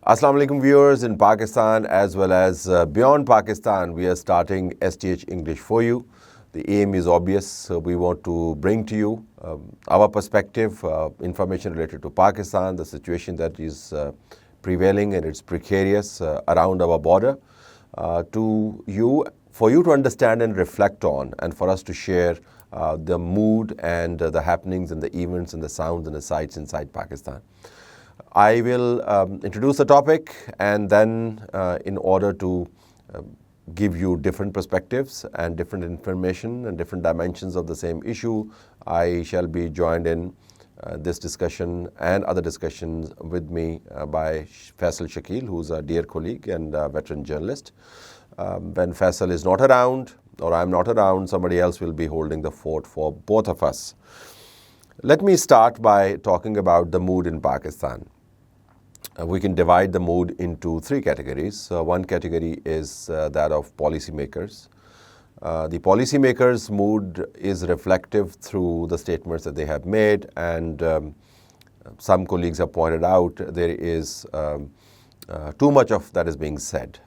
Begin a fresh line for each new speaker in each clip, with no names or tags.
Assalamu alaikum viewers in Pakistan as well as beyond Pakistan. We are starting STH English for you. The aim is obvious. We want to bring to you our perspective, information related to Pakistan, the situation that is prevailing and it's precarious around our border to you, for you to understand and reflect on, and for us to share the mood and the happenings and the events and the sounds and the sights inside Pakistan. I will introduce the topic, and then in order to give you different perspectives and different information and different dimensions of the same issue, I shall be joined in this discussion and other discussions with me by Faisal Shakil, who's a dear colleague and a veteran journalist. When Faisal is not around or I'm not around, somebody else will be holding the fort for both of us. Let me start by talking about the mood in Pakistan. We can divide the mood into three categories. One category is that of policymakers. The policymakers' mood is reflective through the statements that they have made, and some colleagues have pointed out there is too much of that is being said,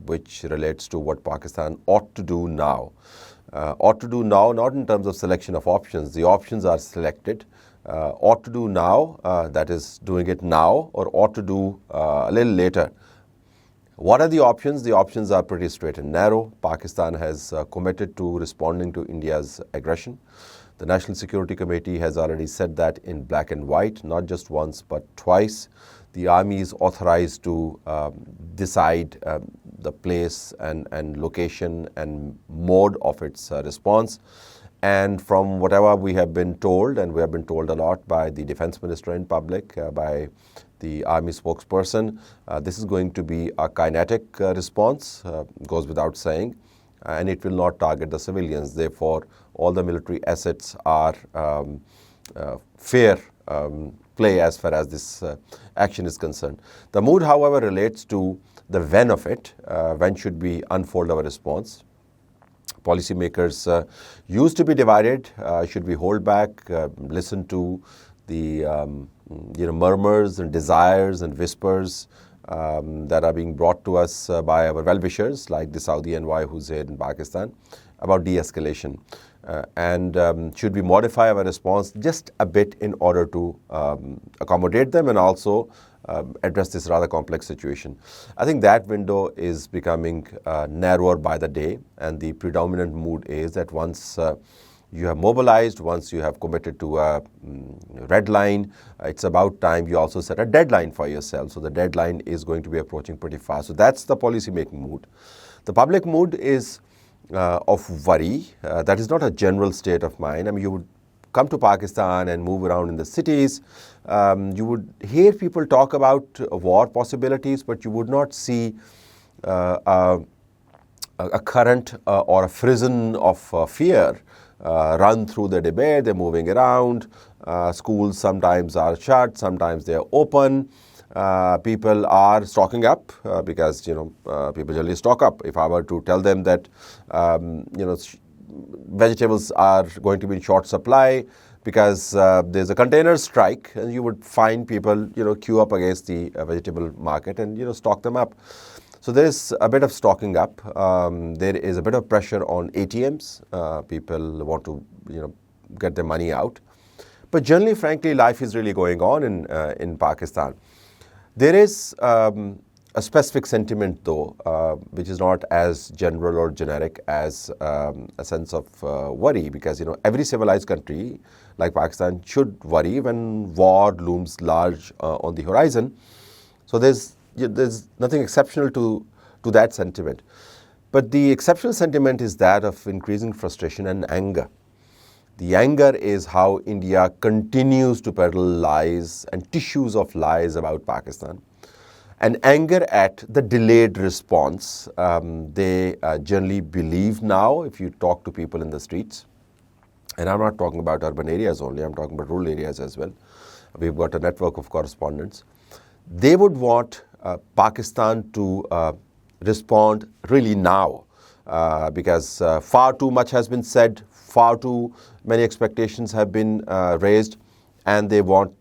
which relates to what Pakistan ought to do now. Ought to do now, not in terms of selection of options. The options are selected. Ought to do now, that is doing it now, or ought to do a little later. What are the options? The options are pretty straight and narrow. Pakistan has committed to responding to India's aggression. The National Security Committee has already said that in black and white, not just once but twice. The army is authorized to decide the place and location and mode of its response. And from whatever we have been told, and we have been told a lot by the defense minister in public, by the army spokesperson, this is going to be a kinetic response, goes without saying, and it will not target the civilians. Therefore, all the military assets are fair play as far as this action is concerned. The mood, however, relates to the when of it. When should we unfold our response? Policymakers used to be divided. Should we hold back, listen to the murmurs and desires and whispers that are being brought to us by our well-wishers, like the Saudi envoy who's here in Pakistan, about de-escalation? And should we modify our response just a bit in order to accommodate them and also address this rather complex situation? I think that window is becoming narrower by the day, and the predominant mood is that once you have mobilized, once you have committed to a red line, it's about time you also set a deadline for yourself. So the deadline is going to be approaching pretty fast. So that's the policy-making mood. The public mood is of worry. That is not a general state of mind. I mean, you would come to Pakistan and move around in the cities, you would hear people talk about war possibilities, but you would not see a current or a frisson of fear run through the debate. They're moving around. Schools sometimes are shut, sometimes they're open. People are stocking up because, people generally stock up. If I were to tell them that, vegetables are going to be in short supply because there's a container strike, and you would find people, queue up against the vegetable market and, stock them up. So there is a bit of stocking up. There is a bit of pressure on ATMs. People want to, get their money out. But generally, frankly, life is really going on in Pakistan. There is a specific sentiment, though, which is not as general or generic as a sense of worry, because every civilized country like Pakistan should worry when war looms large on the horizon. So there's nothing exceptional to that sentiment. But the exceptional sentiment is that of increasing frustration and anger. The anger is how India continues to peddle lies and tissues of lies about Pakistan. And anger at the delayed response. They generally believe now, if you talk to people in the streets, and I'm not talking about urban areas only, I'm talking about rural areas as well. We've got a network of correspondents. They would want Pakistan to respond really now because far too much has been said, far too many expectations have been raised, and they want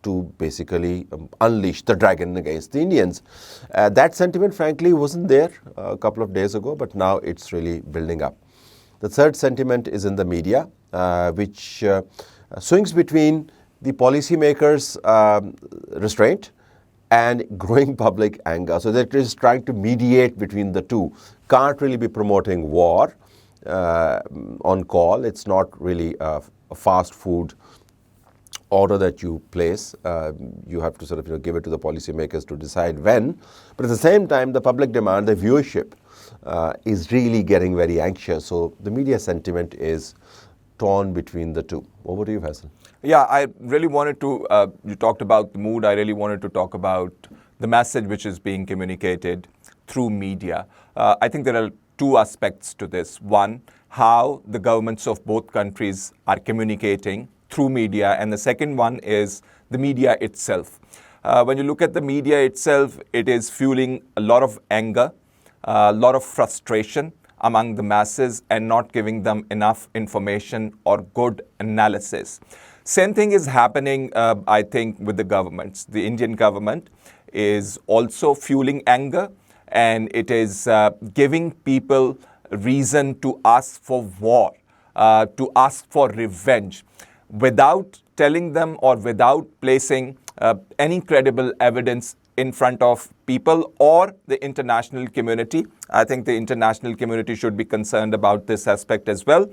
to basically unleash the dragon against the Indians. That sentiment, frankly, wasn't there a couple of days ago, but now it's really building up. The third sentiment is in the media, which swings between the policymakers' restraint and growing public anger. So that is trying to mediate between the two. Can't really be promoting war on call. It's not really a fast food order that you place. You have to sort of give it to the policymakers to decide when. But at the same time, the public demand, the viewership is really getting very anxious. So the media sentiment is torn between the two. Over to you, Faisal.
Yeah, I really wanted to, you talked about the mood, I really wanted to talk about the message which is being communicated through media. I think there are two aspects to this. One, how the governments of both countries are communicating through media, and the second one is the media itself. When you look at the media itself, it is fueling a lot of anger, a lot of frustration among the masses and not giving them enough information or good analysis. Same thing is happening, I think, with the governments. The Indian government is also fueling anger, and it is giving people reason to ask for war, to ask for revenge, without telling them or without placing any credible evidence in front of people or the international community. I think the international community should be concerned about this aspect as well.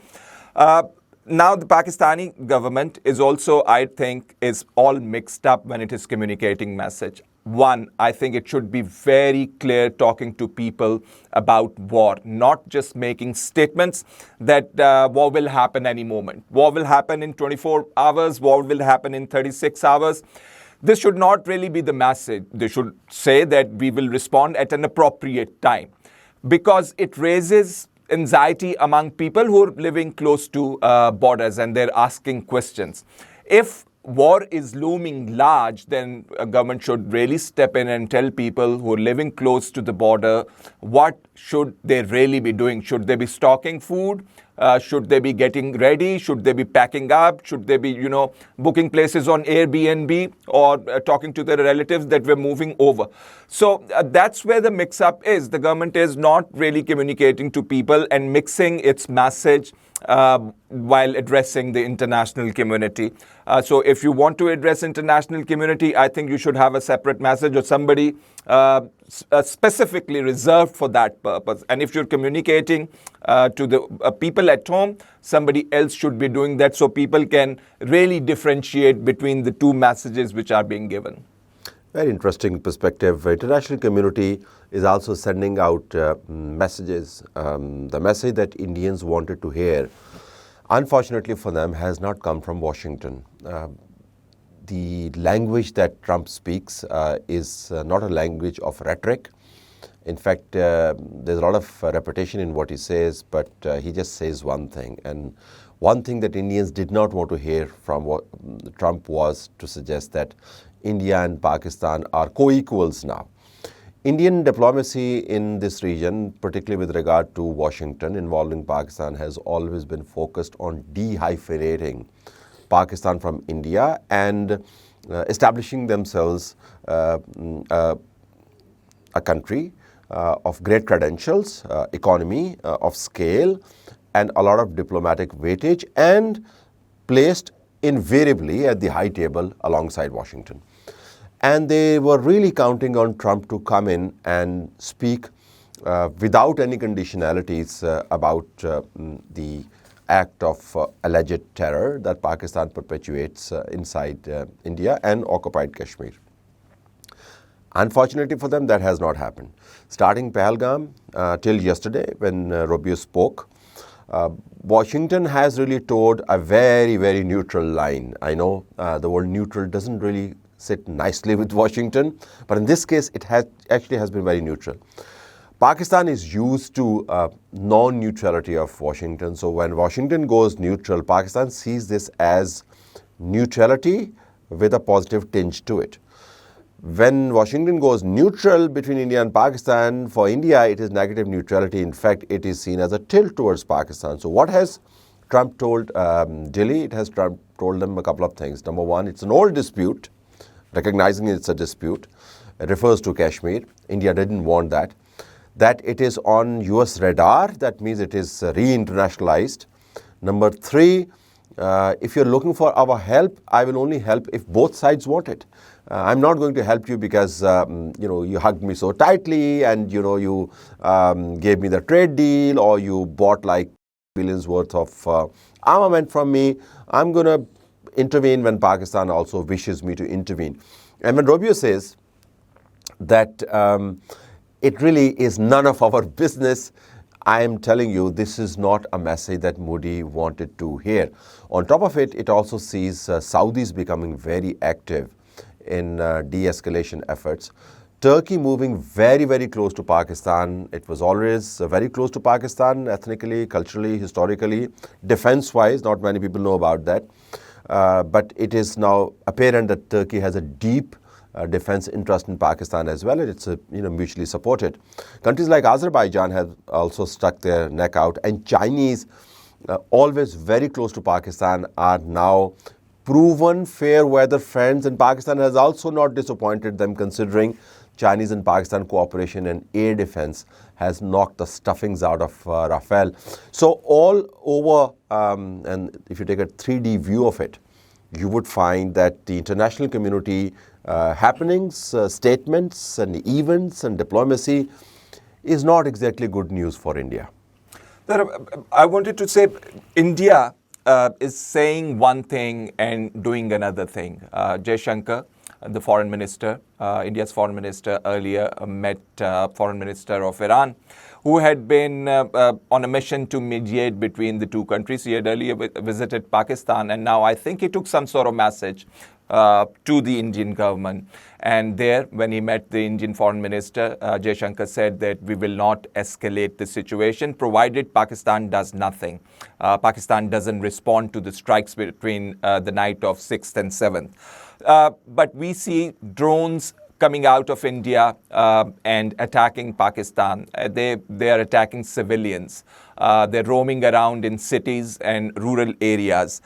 Now, the Pakistani government is also, I think, is all mixed up when it is communicating message. One, I think it should be very clear talking to people about war, not just making statements that war will happen any moment. War will happen in 24 hours, war will happen in 36 hours. This should not really be the message. They should say that we will respond at an appropriate time, because it raises anxiety among people who are living close to borders, and they're asking questions. If war is looming large, then a government should really step in and tell people who are living close to the border what should they really be doing. Should they be stocking food? Should they be getting ready? Should they be packing up? Should they be, booking places on Airbnb or talking to their relatives that we're moving over? So that's where the mix-up is. The government is not really communicating to people and mixing its message while addressing the international community. So if you want to address international community, I think you should have a separate message or somebody specifically reserved for that purpose. And if you're communicating to the people at home, somebody else should be doing that so people can really differentiate between the two messages which are being given.
Very interesting perspective. International community is also sending out messages. The message that Indians wanted to hear, unfortunately for them, has not come from Washington. The language that Trump speaks is not a language of rhetoric. In fact, there's a lot of repetition in what he says, but he just says one thing. And one thing that Indians did not want to hear from Trump was to suggest that India and Pakistan are co-equals now. Indian diplomacy in this region, particularly with regard to Washington involving Pakistan, has always been focused on dehyphenating Pakistan from India and establishing themselves a country of great credentials, economy of scale, and a lot of diplomatic weightage, and placed invariably at the high table alongside Washington. And they were really counting on Trump to come in and speak without any conditionalities about the act of alleged terror that Pakistan perpetuates inside India and occupied Kashmir. Unfortunately for them, that has not happened. Starting Pahalgam till yesterday when Rubio spoke, Washington has really towed a very, very neutral line. I know the word neutral doesn't really sit nicely with Washington, but in this case, it actually has been very neutral. Pakistan is used to non-neutrality of Washington. So when Washington goes neutral, Pakistan sees this as neutrality with a positive tinge to it. When Washington goes neutral between India and Pakistan, for India it is negative neutrality. In fact, it is seen as a tilt towards Pakistan. So what has Trump told Delhi? It has Trump told them a couple of things. Number one, it's an old dispute recognizing it's a dispute. It refers to Kashmir. India didn't want that. That it is on US radar, that means it is re-internationalized. Number 3, if you're looking for our help, I will only help if both sides want it. I'm not going to help you because you hugged me so tightly and you gave me the trade deal, or you bought like billions worth of armament from me. I'm going to intervene when Pakistan also wishes me to intervene. And when Rubio says that it really is none of our business, I am telling you, this is not a message that Modi wanted to hear. On top of it, it also sees Saudis becoming very active in de-escalation efforts. Turkey moving very, very close to Pakistan. It was always very close to Pakistan, ethnically, culturally, historically, defense-wise. Not many people know about that. But it is now apparent that Turkey has a deep defense interest in Pakistan as well, and it's mutually supported. Countries like Azerbaijan have also stuck their neck out, and Chinese, always very close to Pakistan, are now proven fair weather friends, and Pakistan has also not disappointed them, considering Chinese and Pakistan cooperation in air defense has knocked the stuffings out of Rafale. So all over, and if you take a 3D view of it, you would find that the international community happenings, statements and events and diplomacy is not exactly good news for India.
I wanted to say India is saying one thing and doing another thing. Jaishankar, the foreign minister, India's foreign minister, earlier met foreign minister of Iran, who had been on a mission to mediate between the two countries. He had earlier visited Pakistan, and now I think he took some sort of message to the Indian government. And there, when he met the Indian foreign minister, Jaishankar said that we will not escalate the situation provided Pakistan does nothing. Pakistan doesn't respond to the strikes between the night of 6th and 7th. But we see drones coming out of India and attacking Pakistan. They are attacking civilians. They're roaming around in cities and rural areas.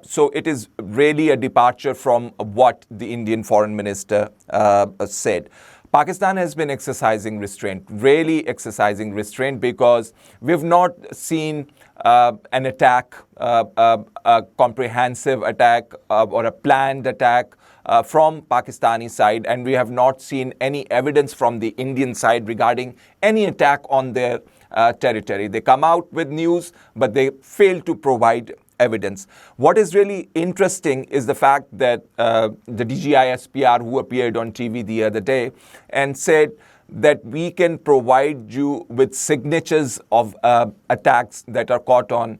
So it is really a departure from what the Indian foreign minister said. Pakistan has been exercising restraint, really exercising restraint, because we've not seen an attack, a comprehensive attack or a planned attack from Pakistani side, and we have not seen any evidence from the Indian side regarding any attack on their territory. They come out with news, but they fail to provide evidence. What is really interesting is the fact that the DGISPR, who appeared on TV the other day and said that we can provide you with signatures of attacks that are caught on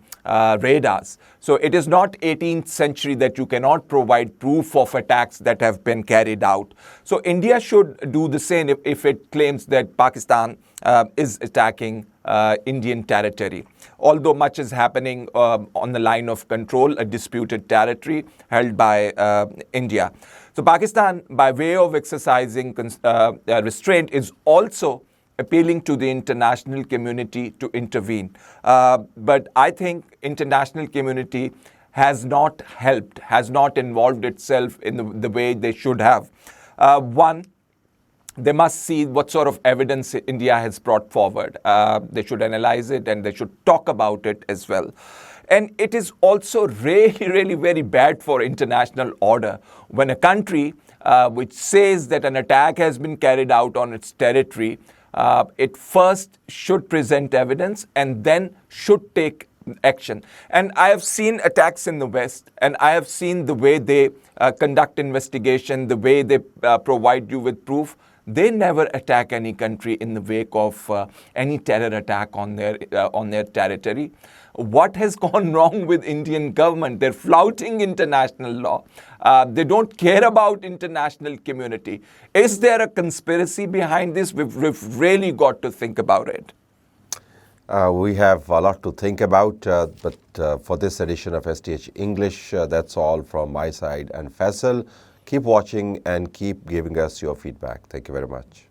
radars. So it is not 18th century that you cannot provide proof of attacks that have been carried out. So India should do the same if it claims that Pakistan is attacking Indian territory. Although much is happening on the line of control, a disputed territory held by India. So Pakistan, by way of exercising restraint, is also appealing to the international community to intervene. But I think international community has not helped, has not involved itself in the way they should have. One, they must see what sort of evidence India has brought forward. They should analyze it and they should talk about it as well. And it is also really, really very bad for international order when a country which says that an attack has been carried out on its territory, it first should present evidence and then should take action. And I have seen attacks in the West, and I have seen the way they conduct investigation, the way they provide you with proof. They never attack any country in the wake of any terror attack on their territory. What has gone wrong with Indian government? They're flouting international law. They don't care about international community. Is there a conspiracy behind this? We've really got to think about it.
We have a lot to think about, but for this edition of STH English, that's all from my side and Faisal. Keep watching and keep giving us your feedback. Thank you very much.